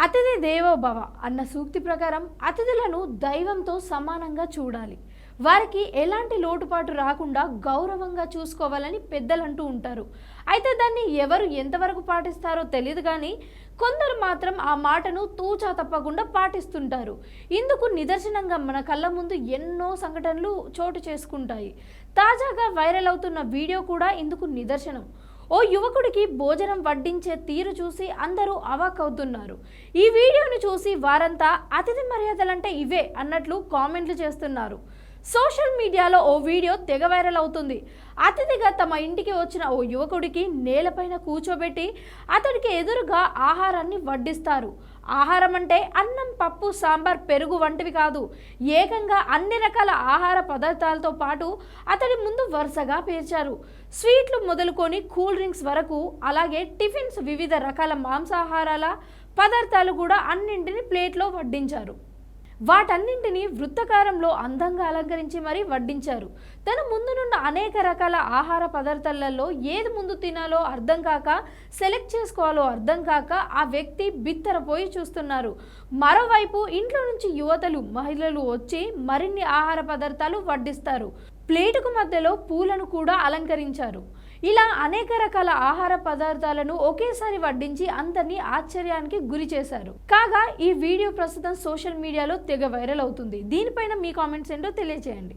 అతిథి దేవో భవ అన్న సూక్తి ప్రకారం అతిథులను దైవంతో సమానంగా చూడాలి. వారికి ఎలాంటి లోటుపాటు రాకుండా గౌరవంగా చూసుకోవాలని పెద్దలు అంటూ ఉంటారు. అయితే దాన్ని ఎవరు ఎంతవరకు పాటిస్తారో తెలియదు కానీ కొందరు మాత్రం ఆ మాటను తూచా తప్పకుండా పాటిస్తుంటారు. ఇందుకు నిదర్శనంగా మన కళ్ళ ముందు ఎన్నో సంఘటనలు చోటు చేసుకుంటాయి. తాజాగా వైరల్ అవుతున్న వీడియో కూడా ఇందుకు నిదర్శనం. ఓ యువకుడికి భోజనం వడ్డించే తీరు చూసి అందరూ అవాక్కవుతున్నారు. ఈ వీడియోను చూసి వారంతా అతిథి మర్యాదలంటే ఇవే అన్నట్లు కామెంట్లు చేస్తున్నారు. సోషల్ మీడియాలో ఓ వీడియో తెగ వైరల్ అవుతుంది. అతిథిగా తమ ఇంటికి వచ్చిన ఓ యువకుడికి నేలపైన కూర్చోబెట్టి అతడికి ఎదురుగా ఆహారాన్ని వడ్డిస్తారు. ఆహారం అంటే అన్నం, పప్పు, సాంబార్, పెరుగు వంటివి కాదు. ఏకంగా అన్ని రకాల ఆహార పదార్థాలతో పాటు అతడి ముందు వరుసగా పేర్చారు. స్వీట్లు మొదలుకొని కూల్ డ్రింక్స్ వరకు, అలాగే టిఫిన్స్, వివిధ రకాల మాంసాహారాల పదార్థాలు కూడా అన్నింటిని ప్లేట్లో వడ్డించారు. వాటన్నింటినీ వృత్తాకారంలో అందంగా అలంకరించి మరీ వడ్డించారు. తన ముందునున్న అనేక రకాల ఆహార పదార్థాలలో ఏది ముందు తినాలో అర్థం కాక, సెలెక్ట్ చేసుకోవాలో అర్థం కాక ఆ వ్యక్తి బిత్తరపోయి చూస్తున్నారు. మరోవైపు ఇంట్లో నుంచి యువతలు, మహిళలు వచ్చి మరిన్ని ఆహార పదార్థాలు వడ్డిస్తారు. ప్లేటుకు మధ్యలో పూలను కూడా అలంకరించారు. ఇలా అనేక రకాల ఆహార పదార్థాలను ఒకేసారి వడ్డించి అందరినీ ఆశ్చర్యానికి గురి చేశారు. కాగా ఈ వీడియో ప్రస్తుతం సోషల్ మీడియాలో తెగ వైరల్ అవుతుంది. దీనిపైన మీ కామెంట్స్ ఏంటో తెలియజేయండి.